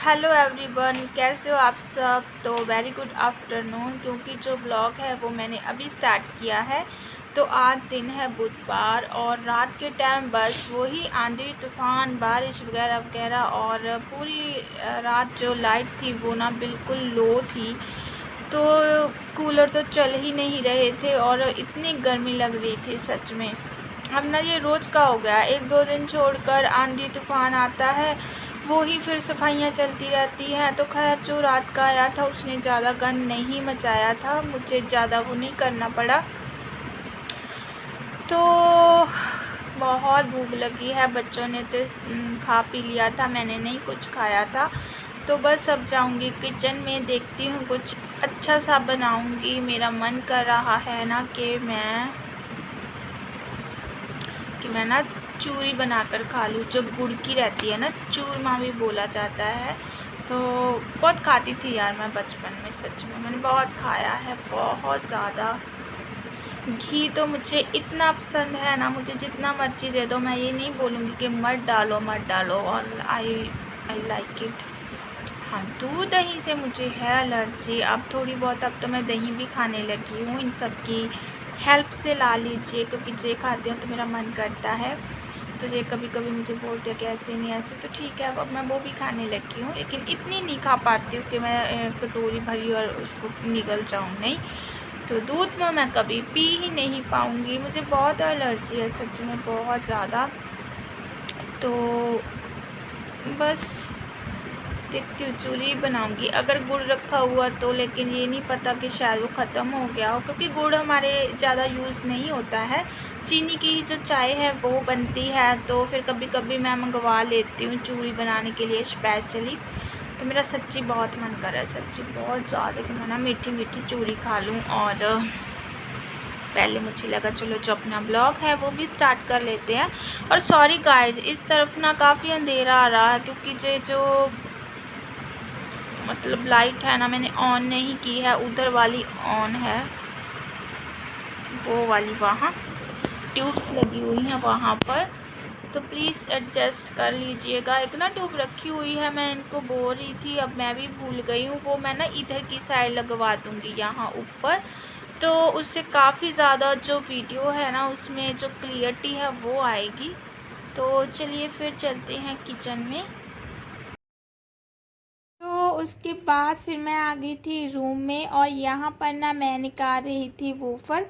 Hello everyone, कैसे हो आप सब। तो वेरी गुड आफ्टरनून, क्योंकि जो ब्लॉग है वो मैंने अभी स्टार्ट किया है। तो आज दिन है बुधवार और रात के टाइम बस वही आंधी तूफ़ान बारिश वगैरह वगैरह, और पूरी रात जो लाइट थी वो ना बिल्कुल लो थी। तो कूलर तो चल ही नहीं रहे थे और इतनी गर्मी लग रही थी सच में। अब ना ये रोज़ का हो गया, एक दो दिन छोड़कर आंधी तूफ़ान आता है, वो ही फिर सफाइयाँ चलती रहती हैं। तो खैर जो रात का आया था उसने ज़्यादा गंद नहीं मचाया था, मुझे ज़्यादा वो नहीं करना पड़ा। तो बहुत भूख लगी है, बच्चों ने तो खा पी लिया था, मैंने नहीं कुछ खाया था। तो बस अब जाऊंगी किचन में, देखती हूँ कुछ अच्छा सा बनाऊंगी। मेरा मन कर रहा है ना कि मैं ना चूरी बनाकर खा लूँ, जो गुड़ की रहती है ना, चूरमा भी बोला जाता है। तो बहुत खाती थी यार मैं बचपन में, सच में मैंने बहुत खाया है, बहुत ज़्यादा। घी तो मुझे इतना पसंद है ना, मुझे जितना मर्जी दे दो, मैं ये नहीं बोलूँगी कि मत डालो मत डालो, और आई लाइक इट। हाँ, दूध दही से मुझे है एलर्जी अब थोड़ी बहुत। अब तो मैं दही भी खाने लगी हूँ, इन सब की हेल्प से ला लीजिए, क्योंकि जे खाती हूँ तो मेरा मन करता है। तो ये कभी कभी मुझे बोलते हैं कि ऐसे नहीं ऐसे, तो ठीक है अब मैं वो भी खाने लगी हूँ, लेकिन इतनी नहीं खा पाती हूँ कि मैं कटोरी भरी और उसको निगल जाऊँ, नहीं। तो दूध में मैं कभी पी ही नहीं पाऊँगी, मुझे बहुत एलर्जी है सच में, बहुत ज़्यादा। तो बस देखती हूँ चूरी बनाऊँगी, अगर गुड़ रखा हुआ तो, लेकिन ये नहीं पता कि शायद वो ख़त्म हो गया हो, क्योंकि गुड़ हमारे ज़्यादा यूज़ नहीं होता है। चीनी की ही जो चाय है वो बनती है, तो फिर कभी कभी मैं मंगवा लेती हूँ चूरी बनाने के लिए स्पेशली। तो मेरा सच्ची बहुत मन कर रहा है, सच्ची बहुत ज़्यादा, कि मैं ना मीठी मीठी चूरी खा लूँ। और पहले मुझे लगा चलो जो अपना ब्लॉग है वो भी स्टार्ट कर लेते हैं। और सॉरी गाइज, इस तरफ ना काफ़ी अंधेरा आ रहा है, क्योंकि ये जो मतलब लाइट है ना मैंने ऑन नहीं की है, उधर वाली ऑन है, वो वाली वहाँ ट्यूब्स लगी हुई हैं वहाँ पर। तो प्लीज़ एडजस्ट कर लीजिएगा। एक ना ट्यूब रखी हुई है, मैं इनको बोल रही थी, अब मैं भी भूल गई हूँ, वो मैं ना इधर की साइड लगवा दूँगी यहाँ ऊपर। तो उससे काफ़ी ज़्यादा जो वीडियो है ना उसमें जो क्लियरिटी है वो आएगी। तो चलिए फिर चलते हैं किचन में। तो उसके बाद फिर मैं आ गई थी रूम में, और यहाँ पर ना मैं निकाल रही थी वूफर,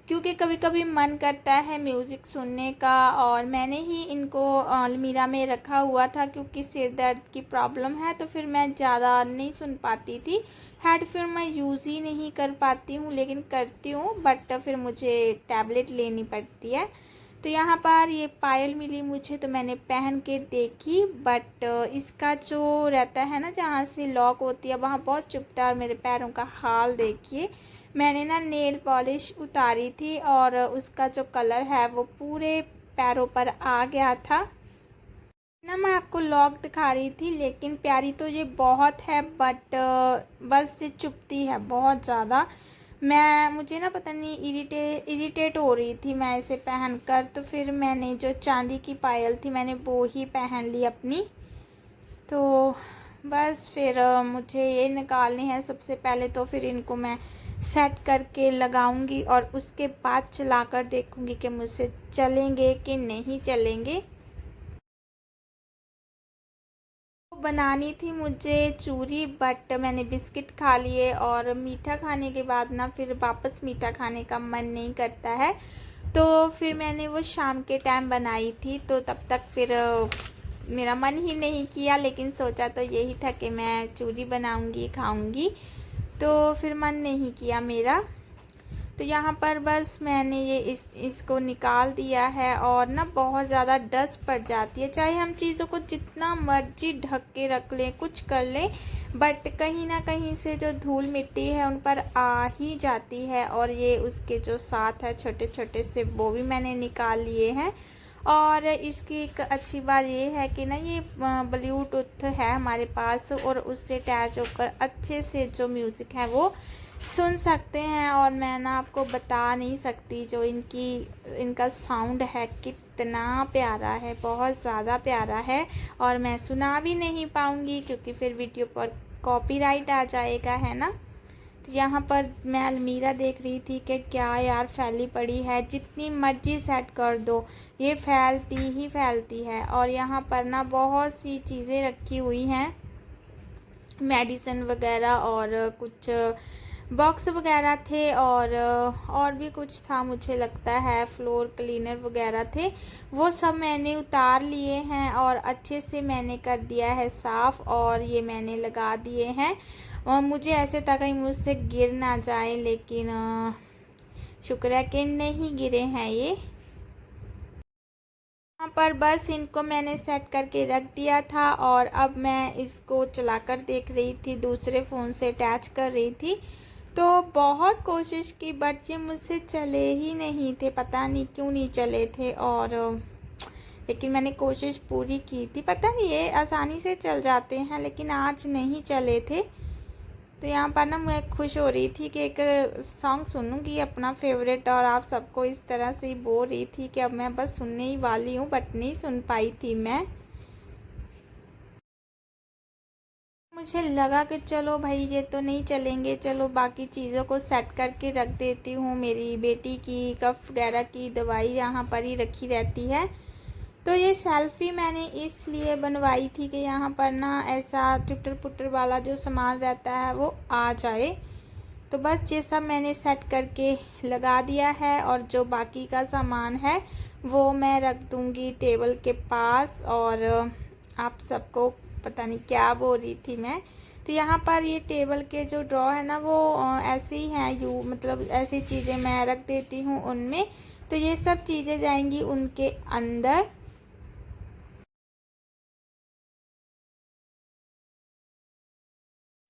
क्योंकि कभी कभी मन करता है म्यूज़िक सुनने का। और मैंने ही इनको अलमीरा में रखा हुआ था, क्योंकि सिर दर्द की प्रॉब्लम है, तो फिर मैं ज़्यादा नहीं सुन पाती थी। हेडफोन मैं यूज़ ही नहीं कर पाती हूँ, लेकिन करती हूँ, बट फिर मुझे टैबलेट लेनी पड़ती है। तो यहाँ पर ये पायल मिली मुझे, तो मैंने पहन के देखी, बट इसका जो रहता है ना जहाँ से लॉक होती है वहाँ बहुत चुभता है, और मेरे पैरों का हाल देखिए। मैंने ना नेल पॉलिश उतारी थी और उसका जो कलर है वो पूरे पैरों पर आ गया था ना। मैं आपको लॉक दिखा रही थी, लेकिन प्यारी तो ये बहुत है, बट बस ये चुभती है बहुत ज़्यादा। मुझे ना पता नहीं इरिटेट हो रही थी मैं इसे पहनकर, तो फिर मैंने जो चांदी की पायल थी मैंने वो ही पहन ली अपनी। तो बस फिर मुझे ये निकालनी है सबसे पहले, तो फिर इनको मैं सेट करके लगाऊंगी, और उसके बाद चलाकर देखूंगी कि मुझसे चलेंगे कि नहीं चलेंगे। बनानी थी मुझे चूरी, बट मैंने बिस्किट खा लिए, और मीठा खाने के बाद ना फिर वापस मीठा खाने का मन नहीं करता है। तो फिर मैंने वो शाम के टाइम बनाई थी, तो तब तक फिर मेरा मन ही नहीं किया, लेकिन सोचा तो यही था कि मैं चूरी बनाऊंगी खाऊंगी, तो फिर मन नहीं किया मेरा। तो यहाँ पर बस मैंने ये इसको निकाल दिया है, और ना बहुत ज़्यादा डस्ट पड़ जाती है, चाहे हम चीज़ों को जितना मर्जी ढक के रख लें, कुछ कर लें, बट कहीं ना कहीं से जो धूल मिट्टी है उन पर आ ही जाती है। और ये उसके जो साथ है छोटे छोटे से, वो भी मैंने निकाल लिए हैं। और इसकी एक अच्छी बात ये है कि ना ये ब्लूटूथ है हमारे पास, और उससे अटैच होकर अच्छे से जो म्यूज़िक है वो सुन सकते हैं। और मैं ना आपको बता नहीं सकती जो इनका साउंड है इतना प्यारा है, बहुत ज़्यादा प्यारा है। और मैं सुना भी नहीं पाऊँगी क्योंकि फिर वीडियो पर कॉपीराइट आ जाएगा, है ना। तो यहाँ पर मैं अलमीरा देख रही थी कि क्या यार फैली पड़ी है, जितनी मर्जी सेट कर दो ये फैलती ही फैलती है। और यहाँ पर ना बहुत सी चीज़ें रखी हुई हैं, मेडिसिन वगैरह और कुछ बॉक्स वगैरह थे और भी कुछ था, मुझे लगता है फ्लोर क्लीनर वगैरह थे। वो सब मैंने उतार लिए हैं और अच्छे से मैंने कर दिया है साफ़, और ये मैंने लगा दिए हैं। और मुझे ऐसे था कहीं मुझसे गिर ना जाए, लेकिन शुक्र है कि नहीं गिरे हैं ये। यहाँ पर बस इनको मैंने सेट करके रख दिया था और अब मैं इसको चलाकर देख रही थी, दूसरे फ़ोन से अटैच कर रही थी। तो बहुत कोशिश की बट ये मुझसे चले ही नहीं थे, पता नहीं क्यों नहीं चले थे। और लेकिन मैंने कोशिश पूरी की थी, पता नहीं ये आसानी से चल जाते हैं लेकिन आज नहीं चले थे। तो यहाँ पर ना मैं खुश हो रही थी कि एक सॉन्ग सुनूंगी अपना फेवरेट, और आप सबको इस तरह से ही बोल रही थी कि अब मैं बस सुनने ही वाली हूँ, बट नहीं सुन पाई थी मैं। मुझे लगा कि चलो भाई ये तो नहीं चलेंगे, चलो बाकी चीज़ों को सेट करके रख देती हूँ। मेरी बेटी की कफ वगैरह की दवाई यहाँ पर ही रखी रहती है। तो ये सेल्फ़ी मैंने इसलिए बनवाई थी कि यहाँ पर ना ऐसा टुटर पुटर वाला जो सामान रहता है वो आ जाए। तो बस ये सब मैंने सेट करके लगा दिया है, और जो बाकी का सामान है वो मैं रख दूँगी टेबल के पास। और आप सबको पता नहीं क्या बोल रही थी मैं। तो यहाँ पर ये टेबल के जो ड्रॉ है ना वो ऐसे ही हैं, मतलब ऐसी चीज़ें मैं रख देती हूँ उनमें। तो ये सब चीज़ें जाएंगी उनके अंदर।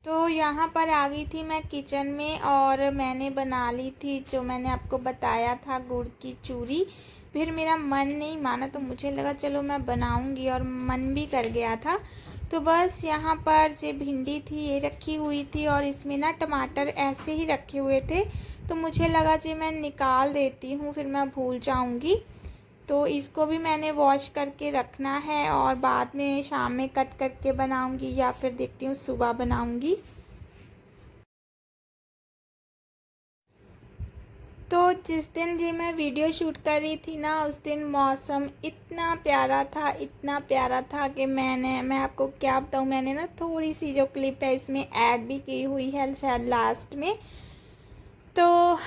तो यहाँ पर आ गई थी मैं किचन में, और मैंने बना ली थी जो मैंने आपको बताया था, गुड़ की चूरी। फिर मेरा मन नहीं माना तो मुझे लगा चलो मैं बनाऊंगी, और मन भी कर गया था। तो बस यहाँ पर जो भिंडी थी ये रखी हुई थी, और इसमें ना टमाटर ऐसे ही रखे हुए थे। तो मुझे लगा जी मैं निकाल देती हूँ, फिर मैं भूल जाऊँगी। तो इसको भी मैंने वॉश करके रखना है, और बाद में शाम में कट करके बनाऊंगी, या फिर देखती हूँ सुबह बनाऊंगी। तो जिस दिन ये मैं वीडियो शूट कर रही थी ना, उस दिन मौसम इतना प्यारा था, इतना प्यारा था कि मैं आपको क्या बताऊँ। मैंने ना थोड़ी सी जो क्लिप है इसमें ऐड भी की हुई है शायद लास्ट में, तो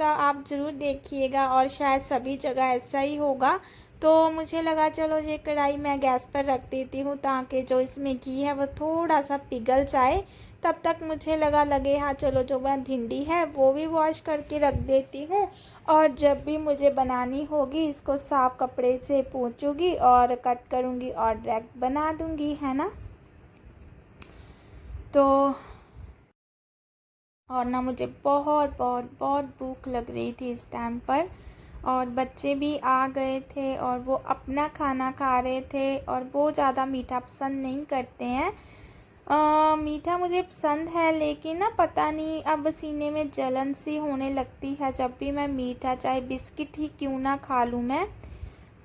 आप ज़रूर देखिएगा, और शायद सभी जगह ऐसा ही होगा। तो मुझे लगा चलो ये कढ़ाई मैं गैस पर रख देती हूँ ताकि जो इसमें घी है वो थोड़ा सा पिघल जाए। तब तक मुझे लगे हाँ चलो जो मैं भिंडी है वो भी वॉश करके रख देती हूँ, और जब भी मुझे बनानी होगी इसको साफ़ कपड़े से पोंछूंगी और कट करूँगी और डायरेक्ट बना दूँगी, है ना। तो और ना मुझे बहुत बहुत बहुत भूख लग रही थी इस टाइम पर, और बच्चे भी आ गए थे और वो अपना खाना खा रहे थे, और वो ज़्यादा मीठा पसंद नहीं करते हैं। मीठा मुझे पसंद है लेकिन ना पता नहीं अब सीने में जलन सी होने लगती है जब भी मैं मीठा, चाहे बिस्किट ही क्यों ना खा लूँ मैं,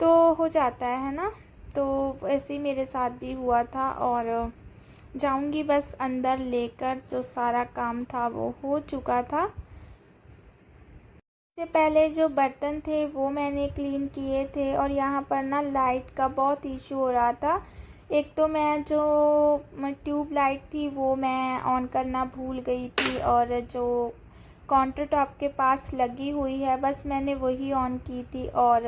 तो हो जाता है ना। तो ऐसे ही मेरे साथ भी हुआ था, और जाऊंगी बस अंदर लेकर, जो सारा काम था वो हो चुका था। इससे पहले जो बर्तन थे वो मैंने क्लीन किए थे, और यहाँ पर ना लाइट का बहुत इशू हो रहा था। एक तो मैं जो ट्यूब लाइट थी वो मैं ऑन करना भूल गई थी, और जो काउंटर टॉप के पास लगी हुई है बस मैंने वही ऑन की थी, और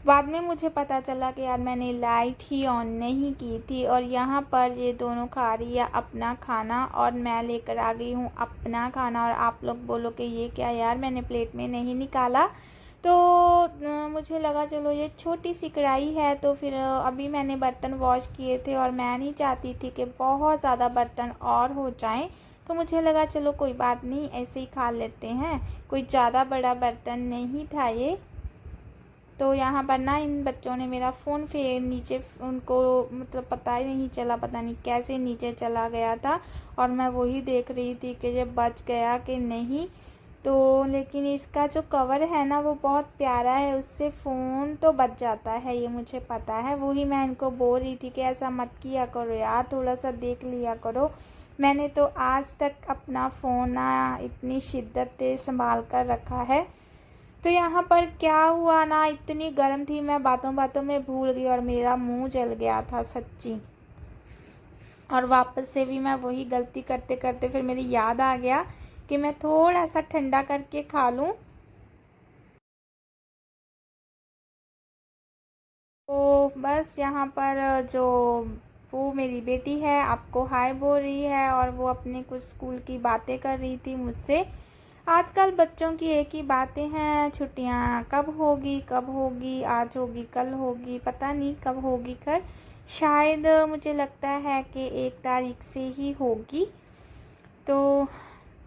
बाद में मुझे पता चला कि यार मैंने लाइट ही ऑन नहीं की थी। और यहाँ पर ये दोनों खा रही है अपना खाना, और मैं लेकर आ गई हूँ अपना खाना, और आप लोग बोलो कि ये क्या यार मैंने प्लेट में नहीं निकाला। तो मुझे लगा चलो ये छोटी सी कढ़ाई है, तो फिर अभी मैंने बर्तन वॉश किए थे और मैं नहीं चाहती थी कि बहुत ज़्यादा बर्तन और हो जाएं। तो मुझे लगा चलो कोई बात नहीं, ऐसे ही खा लेते हैं, कोई ज़्यादा बड़ा बर्तन नहीं था ये। तो यहाँ पर ना इन बच्चों ने मेरा फ़ोन फिर नीचे, उनको मतलब पता ही नहीं चला, पता नहीं कैसे नीचे चला गया था, और मैं वही देख रही थी कि ये बच गया कि नहीं। तो लेकिन इसका जो कवर है ना वो बहुत प्यारा है, उससे फ़ोन तो बच जाता है, ये मुझे पता है। वही मैं इनको बोल रही थी कि ऐसा मत किया करो यार, थोड़ा सा देख लिया करो। मैंने तो आज तक अपना फ़ोन ना इतनी शिद्दत से संभाल कर रखा है। तो यहाँ पर क्या हुआ ना, इतनी गर्म थी, मैं बातों बातों में भूल गई और मेरा मुंह जल गया था सच्ची। और वापस से भी मैं वही गलती करते करते फिर मेरी याद आ गया कि मैं थोड़ा सा ठंडा करके खा लूँ। तो बस यहाँ पर जो वो मेरी बेटी है आपको हाय बोल रही है और वो अपने कुछ स्कूल की बातें कर रही थी मुझसे। आजकल बच्चों की एक ही बातें हैं, छुट्टियाँ कब होगी, आज होगी कल होगी, पता नहीं कब होगी। खैर शायद मुझे लगता है कि 1 तारीख से ही होगी। तो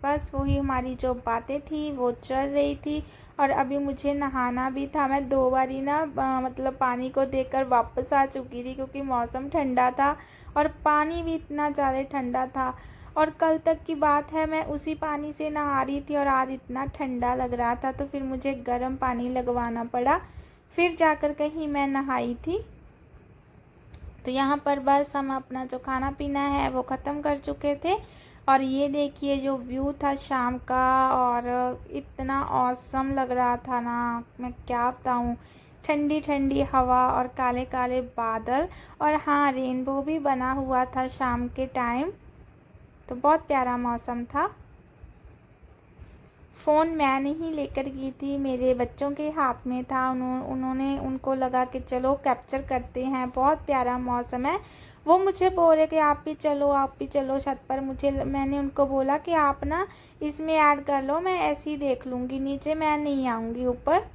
बस वही हमारी जो बातें थी वो चल रही थी। और अभी मुझे नहाना भी था, मैं 2 बारी ना मतलब पानी को देखकर वापस आ चुकी थी क्योंकि मौसम ठंडा था और पानी भी इतना ज़्यादा ठंडा था। और कल तक की बात है मैं उसी पानी से नहा रही थी और आज इतना ठंडा लग रहा था तो फिर मुझे गर्म पानी लगवाना पड़ा, फिर जाकर कहीं मैं नहाई थी। तो यहाँ पर बस हम अपना जो खाना पीना है वो ख़त्म कर चुके थे। और ये देखिए जो व्यू था शाम का, और इतना औसम लग रहा था ना, मैं क्या बताऊँ। ठंडी ठंडी हवा और काले काले बादल, और हाँ रेनबो भी बना हुआ था शाम के टाइम। तो बहुत प्यारा मौसम था। फ़ोन मैं नहीं लेकर गई थी, मेरे बच्चों के हाथ में था। उन्होंने उनको लगा कि चलो कैप्चर करते हैं, बहुत प्यारा मौसम है। वो मुझे बोल रहे कि आप भी चलो छत पर। मैंने उनको बोला कि आप ना इसमें ऐड कर लो, मैं ऐसे ही देख लूँगी, नीचे मैं नहीं आऊँगी ऊपर।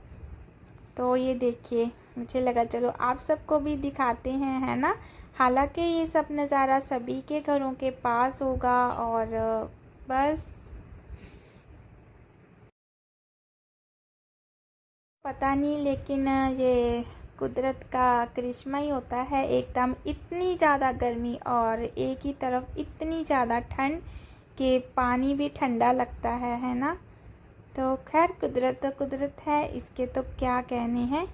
तो ये देखिए मुझे लगा चलो आप सबको भी दिखाते हैं, है ना। हालांकि ये सब नज़ारा सभी के घरों के पास होगा। और बस पता नहीं, लेकिन ये कुदरत का करिश्मा ही होता है। एकदम इतनी ज़्यादा गर्मी और एक ही तरफ इतनी ज़्यादा ठंड कि पानी भी ठंडा लगता है ना। तो खैर कुदरत तो कुदरत है, इसके तो क्या कहने हैं।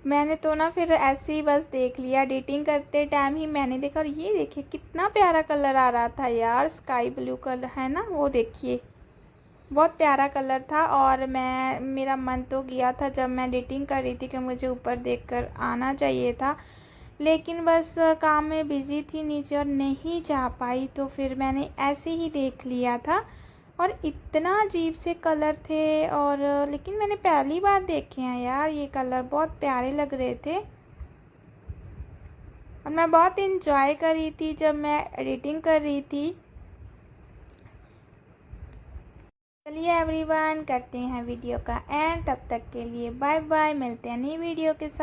मैंने तो ना फिर ऐसे ही बस देख लिया, एडिटिंग करते टाइम ही मैंने देखा। और ये देखिए कितना प्यारा कलर आ रहा था यार, स्काई ब्लू कलर है ना, वो देखिए बहुत प्यारा कलर था। और मेरा मन तो गया था जब मैं एडिटिंग कर रही थी कि मुझे ऊपर देखकर आना चाहिए था, लेकिन बस काम में बिज़ी थी नीचे और नहीं जा पाई। तो फिर मैंने ऐसे ही देख लिया था। और इतना अजीब से कलर थे, और लेकिन मैंने पहली बार देखे हैं यार ये कलर, बहुत प्यारे लग रहे थे। और मैं बहुत इंजॉय कर रही थी जब मैं एडिटिंग कर रही थी। चलिए एवरीवन करते हैं वीडियो का एंड, तब तक के लिए बाय बाय, मिलते हैं नई वीडियो के साथ।